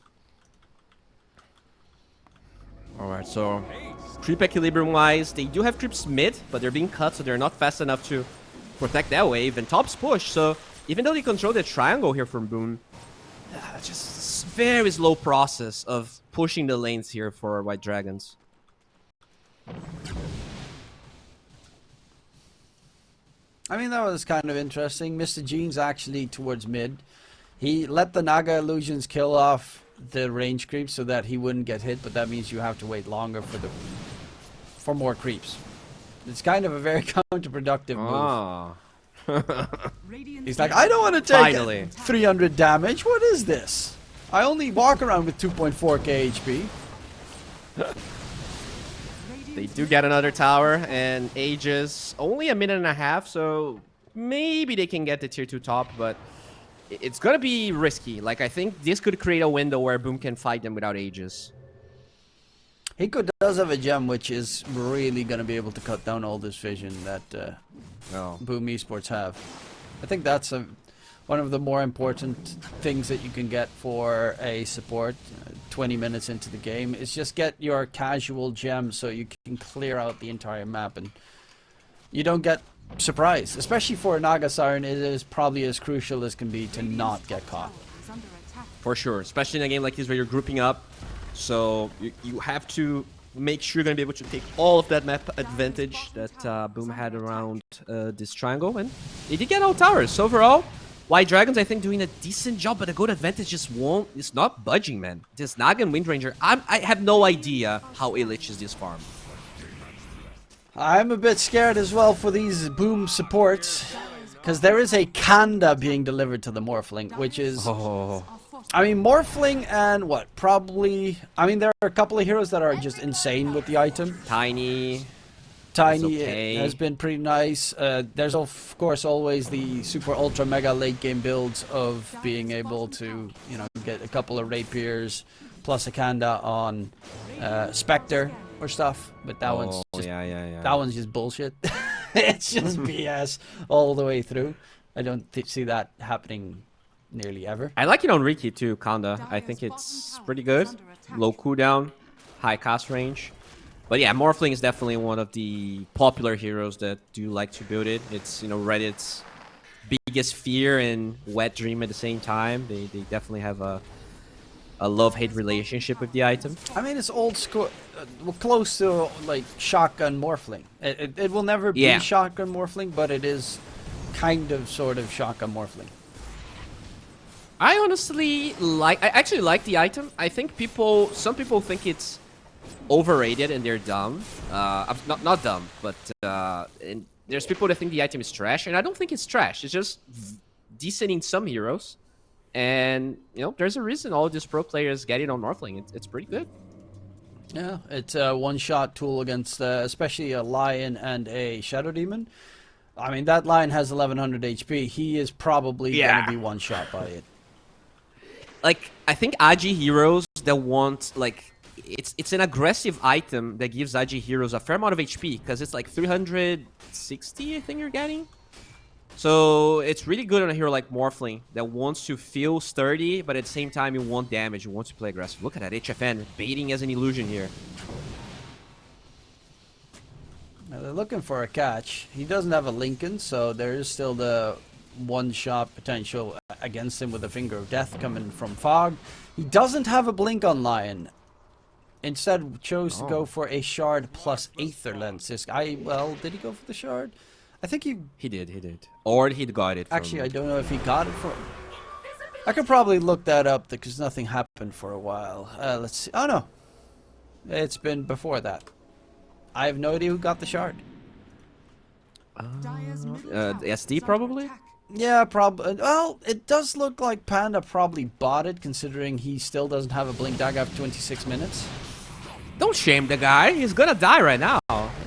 Alright, so creep equilibrium wise, they do have creeps mid, but they're being cut, so they're not fast enough to protect that wave. And top's push, so even though they control the triangle here from Boom, just very slow process of pushing the lanes here for White Dragons. I mean, that was kind of interesting. Mr. Jean's actually towards mid. He let the Naga illusions kill off the range creeps so that he wouldn't get hit, but that means you have to wait longer for more creeps. It's kind of a very counterproductive move. He's like, I don't want to take 300 damage. What is this? I only walk around with 2.4k HP. They do get another tower, and Aegis only a minute and a half, so maybe they can get the tier 2 top, but it's gonna be risky. Like, I think this could create a window where Boom can fight them without Aegis. Hiko does have a gem which is really gonna be able to cut down all this vision that Boom Esports have. I think that's one of the more important things that you can get for a support 20 minutes into the game is just get your casual gem so you can clear out the entire map and you don't get surprised. Especially for Naga Siren, it is probably as crucial as can be to not get caught. For sure, especially in a game like this where you're grouping up. So you have to make sure you're going to be able to take all of that map advantage that Boom had around this triangle. And they did get all towers. So overall, White Dragons, I think, doing a decent job, but the gold advantage just won't. It's not budging, man. This Naga and Wind Ranger, I have no idea how it liches this farm. I'm a bit scared as well for these Boom supports, because there is a Kanda being delivered to the Morphling, which is... I mean, Morphling and what? Probably... I mean, there are a couple of heroes that are just insane with the item. Tiny Tiny has been pretty nice. There's of course always the super ultra mega late game builds of being able to, you know, get a couple of rapiers plus a Kanda on Spectre or stuff. But that one's just, that one's just bullshit. It's just BS all the way through. I don't see that happening nearly ever. I like it on Riki too, Kanda. I think it's pretty good. Low cooldown, high cast range. But yeah, Morphling is definitely one of the popular heroes that do like to build it. It's, you know, Reddit's biggest fear and wet dream at the same time. They definitely have a love-hate relationship with the item. I mean, it's old school, close to like Shotgun Morphling. It will never be Shotgun Morphling, but it is kind of sort of Shotgun Morphling. I actually like the item. I think some people think it's overrated and they're dumb. Not dumb, but and there's people that think the item is trash, and I don't think it's trash. It's just decent in some heroes, and you know, there's a reason all these pro players get it on Morphling. It's pretty good. Yeah, it's a one-shot tool against especially a Lion and a Shadow Demon. I mean, that Lion has 1100 HP. He is probably going to be one-shot by it. Like, I think Agi heroes that want, like, it's an aggressive item that gives Agi heroes a fair amount of HP, because it's like 360, I think you're getting. So it's really good on a hero like Morphling that wants to feel sturdy, but at the same time you want damage, you want to play aggressive. Look at that HFN baiting as an illusion here. Now they're looking for a catch. He doesn't have a Lincoln, so there is still the one-shot potential against him with a Finger of Death coming from Fog. He doesn't have a Blink on Lion. Instead, chose to go for a Shard plus Aether Lens. This guy, well, did he go for the Shard? I think he did. Or he got it from... Actually, I don't know if he got it from... I could probably look that up because nothing happened for a while. Let's see. Oh, no. It's been before that. I have no idea who got the Shard. SD probably? Yeah, probably. Well, it does look like Panda probably bought it, considering he still doesn't have a Blink Dagger after 26 minutes. Don't shame the guy. He's gonna die right now.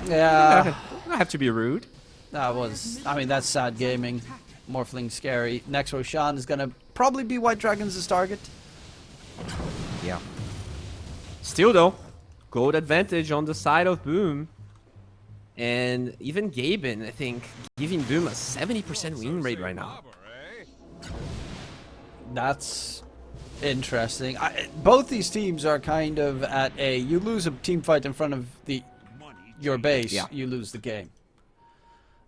Yeah. You don't have to be rude. That was... I mean, that's sad gaming. Morphling scary. Next Roshan is gonna probably be White Dragons' target. Yeah. Still though, gold advantage on the side of Boom. And even Gaben, I think, giving Boom a 70% win rate right now. That's interesting. Both these teams are kind of at a... You lose a team fight in front of your base, you lose the game.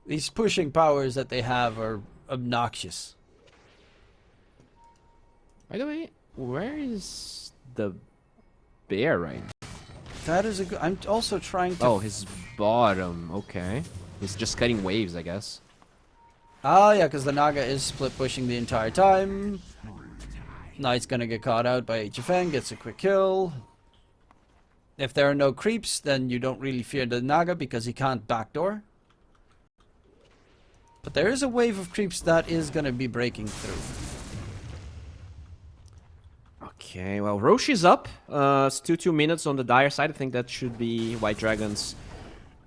These pushing powers that they have are obnoxious. By the way, where is the bear right now? That is a good... I'm also trying to... Oh, his bottom. Okay. He's just cutting waves, I guess. Oh, yeah, because the Naga is split pushing the entire time. Knight's gonna get caught out by HFN, gets a quick kill. If there are no creeps, then you don't really fear the Naga because he can't backdoor. But there is a wave of creeps that is gonna be breaking through. Okay, well, Rosh is up. Still 2 minutes on the dire side. I think that should be White Dragon's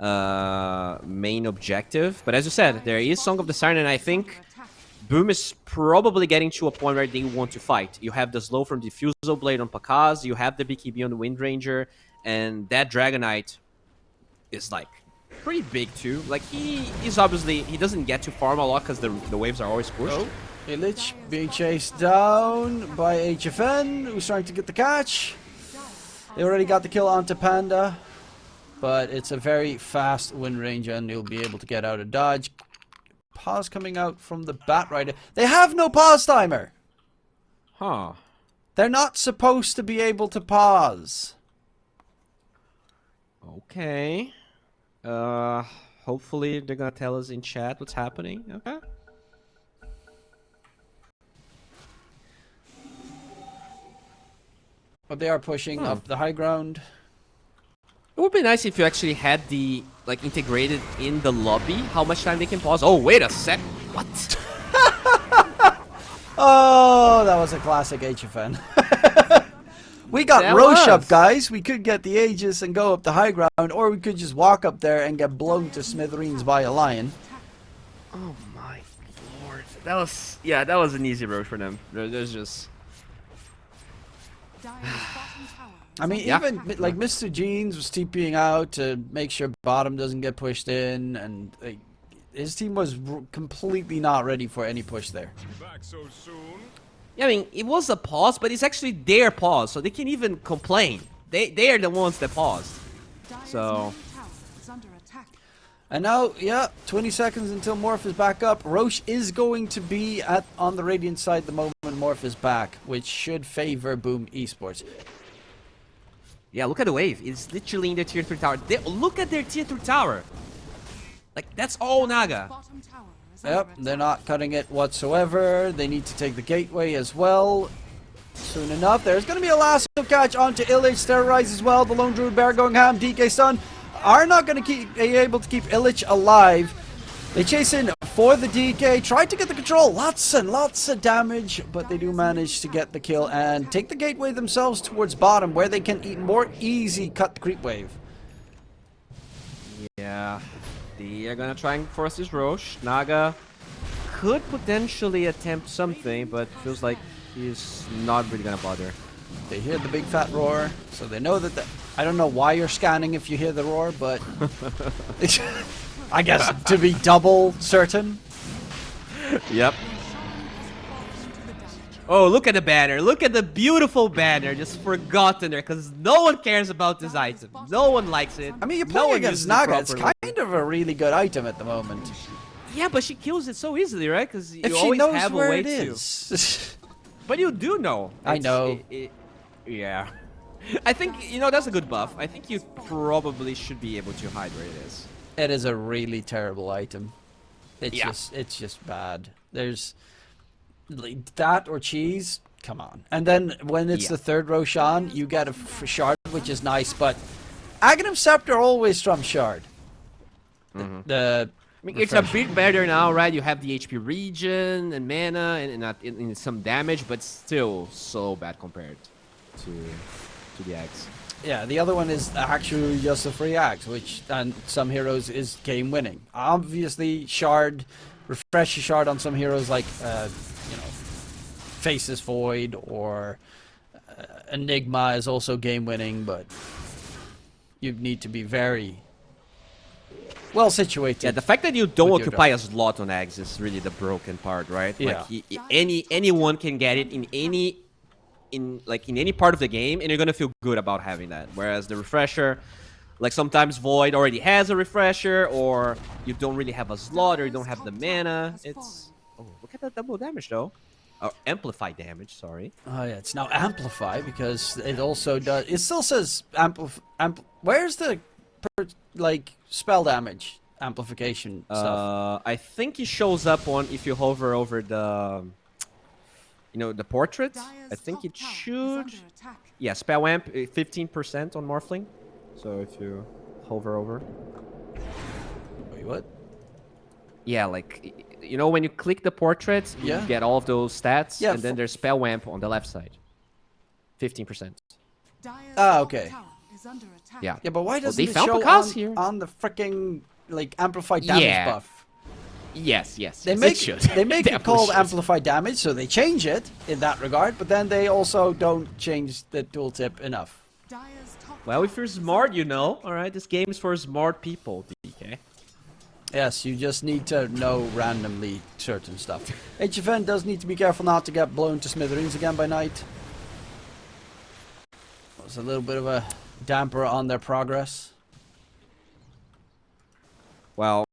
main objective. But as you said, there is Song of the Siren, and I think Boom is probably getting to a point where they want to fight. You have the slow from Diffusal Blade on Pakaz, you have the BKB on the Wind Ranger, and that Dragonite is like pretty big too. Like he's obviously, he doesn't get to farm a lot because the waves are always pushed. Oh, Illich being chased down by HFN, who's trying to get the catch. They already got the kill onto Panda, but it's a very fast Wind Ranger and he'll be able to get out of dodge. Pause coming out from the Bat Rider. They have no pause timer! Huh. They're not supposed to be able to pause. Okay. Hopefully they're gonna tell us in chat what's happening. Okay. But they are pushing up the high ground. It would be nice if you actually had the like integrated in the lobby. How much time they can pause? Oh, wait a sec. What? Oh, that was a classic HFN. We got That Rosh up, was. guys. We could get the Aegis and go up the high ground, or we could just walk up there and get blown to smithereens by a lion. Oh my lord. That was an easy road for them. There's just Dire's bottom tower is I mean, Yeah. even like Mr. Jeans was TPing out to make sure bottom doesn't get pushed in, and like, his team was completely not ready for any push there. Back so soon? I mean, it was a pause, but it's actually their pause, so they can even complain. They are the ones that paused. Dire's So- middle tower is under attack. And now, yeah, 20 seconds until Morph is back up. Rosh is going to be on the Radiant side the moment Morph is back, which should favor Boom Esports. Yeah, look at the wave. It's literally in the tier 3 tower. Look at their tier 3 tower. Like, that's all Naga. Bottom tower is Yep, under they're attack. not cutting it whatsoever. They need to take the gateway as well. Soon enough, there's going to be a lasso catch onto Illich. Terrorize as well. The Lone Druid Bear going ham. DK Stun are not going to be able to keep Illich alive. They chase in for the DK. Try to get the control. Lots and lots of damage, but they do manage to get the kill and take the gateway themselves towards bottom, where they can more easy cut the creep wave. Yeah. They are gonna try and force this Rosh. Naga could potentially attempt something, but feels like he's not really gonna bother. They hear the big fat roar, so they know that I don't know why you're scanning if you hear the roar, but I guess to be double certain. Yep. Oh, look at the banner. Look at the beautiful banner. Just forgotten there, because no one cares about this item. No one likes it. I mean, you're No playing one against uses it Naga. It's properly. kind of a really good item at the moment. Yeah, but she kills it so easily, right? Because you If she always knows have a where way it to. is. But you do know. I know. Yeah. I think, you know, that's a good buff. I think you probably should be able to hide where it is. It is a really terrible item. It's Yeah. it's just bad. There's like, that or cheese. Come on. And then when it's Yeah. the third Roshan, you get a shard, which is nice. But Aghanim Scepter always trumps shard. The I mean, it's a bit better now, right? You have the HP regen and mana and some damage, but still so bad compared to the Axe. Yeah, the other one is actually just a free axe, which on some heroes is game winning. Obviously, shard, refresh your shard on some heroes like, you know, Faceless Void or Enigma is also game winning, but you need to be very well situated. Yeah, the fact that you don't with your occupy a slot on Axe is really the broken part, right? Yeah. Like anyone can get it in any part of the game, and you're gonna feel good about having that. Whereas the refresher, like sometimes Void already has a refresher, or you don't really have a slot, or you don't have the mana. It's look at that double damage though, or amplify damage. Sorry. Oh yeah, it's now amplify because it also does. It still says where's the like spell damage amplification stuff? I think it shows up on if you hover over the, you know, the portrait. I think it should. Yeah, spell amp 15% on Morphling. So if you hover over. Wait, what? Yeah, like, you know, when you click the portrait, you Yeah. get all of those stats, Yeah, and then there's spell amp on the left side. 15%. Ah, okay. Yeah. Yeah, but why doesn't they it found show Picasso here. on the freaking like amplified damage Yeah. buff? Yes. They yes, make it should. they make it Definitely called should. amplified damage, so they change it in that regard. But then they also don't change the tooltip enough. Well, if you're smart, you know. All right, this game is for smart people, DK. Yes, you just need to know randomly certain stuff. HFN does need to be careful not to get blown to smithereens again by night. It's a little bit of a damper on their progress. Well,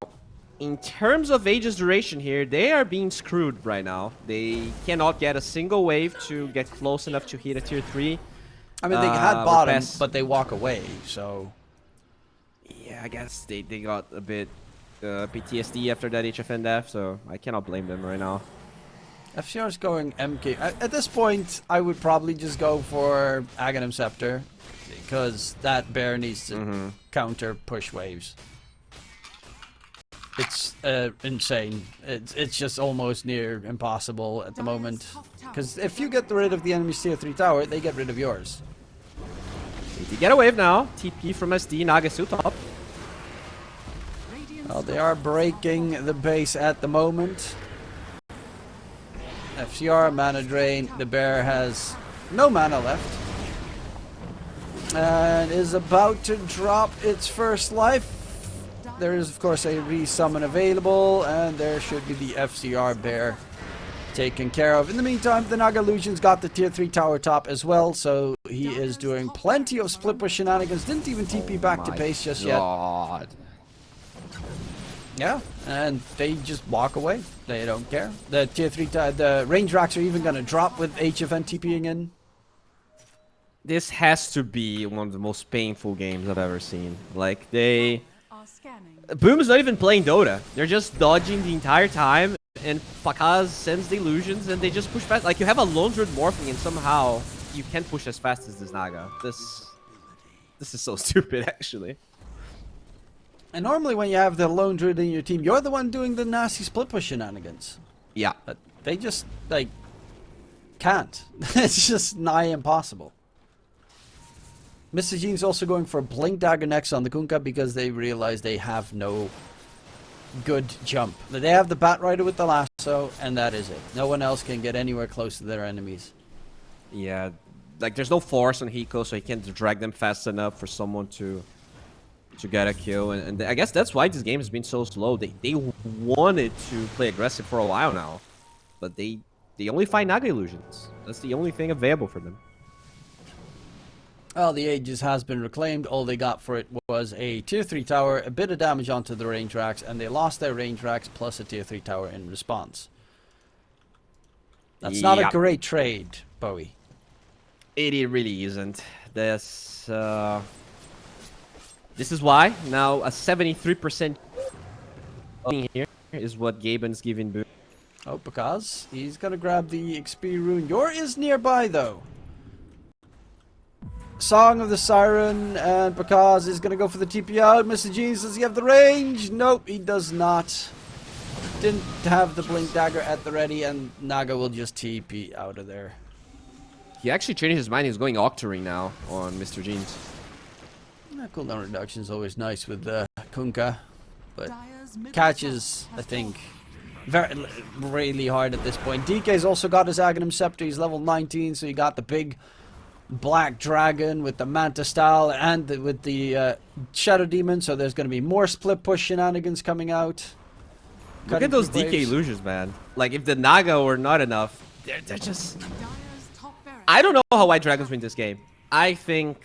in terms of Aegis duration here, they are being screwed right now. They cannot get a single wave to get close enough to hit a tier 3. I mean, they had bottom, repass- but they walk away, so... Yeah, I guess they got a bit PTSD after that HFN death, so I cannot blame them right now. FCR's going MK. At this point, I would probably just go for Aghanim Scepter, because that bear needs to counter push waves. It's insane. It's just almost near impossible at the moment. Because if you get rid of the enemy's tier 3 tower, they get rid of yours. They get a wave now. TP from SD, Nagasu top. Well, they are breaking the base at the moment. FCR, mana drain. The bear has no mana left. And is about to drop its first life. There is, of course, a resummon available, and there should be the FCR bear taken care of. In the meantime, the Naga Illusion's got the tier 3 tower top as well, so he is doing plenty of split push shenanigans. Didn't even TP back to base just yet. Yeah, and they just walk away. They don't care. The tier 3, the range racks are even going to drop with HFN TPing in. This has to be one of the most painful games I've ever seen. Like, they... Boom's not even playing Dota. They're just dodging the entire time, and Pakaz sends the illusions, and they just push fast. Like, you have a Lone Druid morphing, and somehow you can't push as fast as this Naga. This is so stupid, actually. And normally when you have the Lone Druid in your team, you're the one doing the nasty split push shenanigans. Yeah. But they just, like, can't. It's just nigh impossible. Mr. Gene's also going for Blink Dagger next on the Kunkka because they realize they have no good jump. They have the Bat Rider with the lasso, and that is it. No one else can get anywhere close to their enemies. Yeah, like there's no force on Hiko, so he can't drag them fast enough for someone to get a kill. And I guess that's why this game has been so slow. They wanted to play aggressive for a while now, but they only find Naga Illusions. That's the only thing available for them. Well, the Aegis has been reclaimed. All they got for it was a tier 3 tower, a bit of damage onto the range racks, and they lost their range racks plus a tier 3 tower in response. That's not a great trade, Bowie. It really isn't. This is why now a 73% here is what Gaben's giving Boom. Oh, because he's gonna grab the XP rune. Yor is nearby though. Song of the Siren, and Pakaz is going to go for the TP out. Mr. Gene, does he have the range? Nope, he does not. Didn't have the Blink Dagger at the ready, and Naga will just TP out of there. He actually changed his mind. He's going Octoring now on Mr. Jeans. Cooldown reduction is always nice with Kunkka, but catches, I think, really hard at this point. DK's also got his Aghanim Scepter. He's level 19, so he got the big Black Dragon with the Manta style and with the Shadow Demon, so there's going to be more split push shenanigans coming out. Look at those DK illusions, man. Like, if the Naga were not enough, they're just... I don't know how White Dragons win this game. I think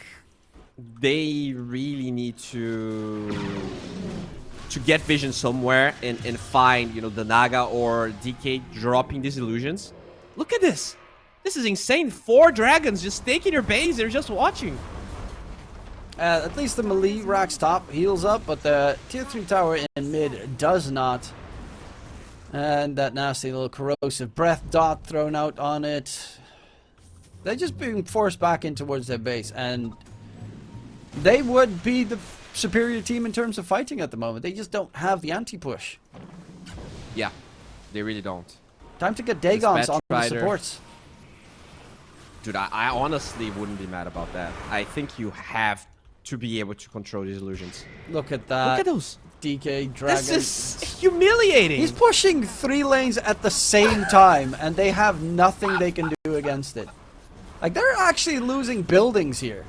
they really need to get vision somewhere and find, you know, the Naga or DK dropping these illusions. Look at this. This is insane. 4 dragons just taking your base. They're just watching. At least the melee racks top heals up, but the tier 3 tower in mid does not. And that nasty little corrosive breath dot thrown out on it. They're just being forced back in towards their base, and they would be the superior team in terms of fighting at the moment. They just don't have the anti-push. Yeah, they really don't. Time to get Dagons on the supports. Dude, I honestly wouldn't be mad about that. I think you have to be able to control these illusions. Look at that. Look at those. DK Dragon. This is humiliating. He's pushing 3 lanes at the same time, and they have nothing they can do against it. Like, they're actually losing buildings here.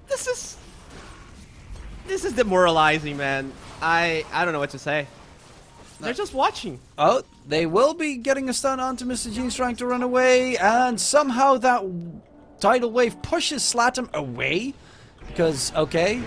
This is demoralizing, man. I don't know what to say. They're just watching. Oh, they will be getting a stun onto Mr. Gene's trying to run away, and somehow that tidal wave pushes Slatum away. Because, okay,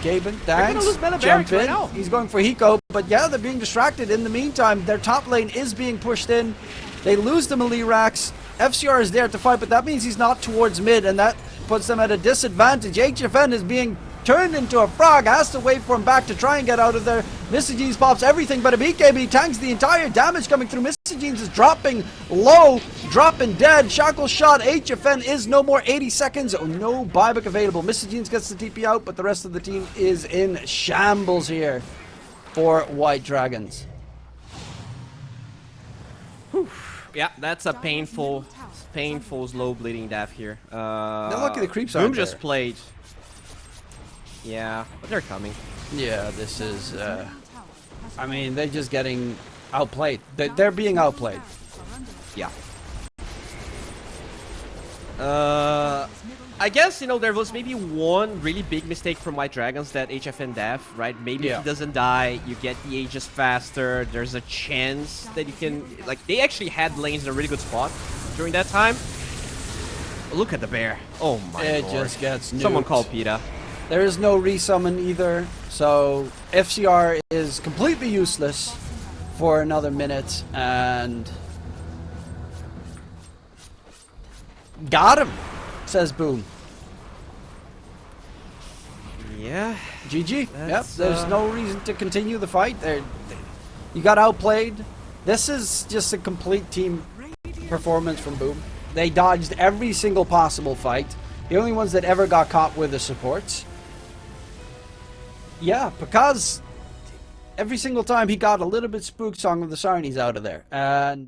Gaben, gonna thanks. lose Meta Jump Barracks in. right now. He's going for Hiko, but yeah, they're being distracted. In the meantime, their top lane is being pushed in. They lose the melee racks. FCR is there to fight, but that means he's not towards mid, and that puts them at a disadvantage. HFN is being turned into a frog, has to wait for him back to try and get out of there. Misogynes pops everything, but a BKB tanks the entire damage coming through. Misogynes is dropping low, dropping dead. Shackle shot, HFN is no more. 80 seconds, no buyback available. Misogynes gets the TP out, but the rest of the team is in shambles here for White Dragons. Yeah, that's a painful slow bleeding death here. They're lucky the creeps Boom aren't just there. played. Yeah, but they're coming. Yeah, this is, I mean, they're just getting outplayed. They're being outplayed. Yeah. I guess, you know, there was maybe one really big mistake from White Dragons, that HFN death, right? Maybe if he doesn't die, you get the Aegis faster. There's a chance that you can, like, they actually had lanes in a really good spot during that time. Look at the bear. Oh my It lord. just gets nuked. Someone call PETA. There is no resummon either, so FCR is completely useless for another minute, and got him, says Boom. Yeah. GG. Yep, That's, there's no reason to continue the fight. You got outplayed. This is just a complete team performance from Boom. They dodged every single possible fight. The only ones that ever got caught were the supports. Yeah, because every single time he got a little bit spooked, Song of the Sarnies out of there. And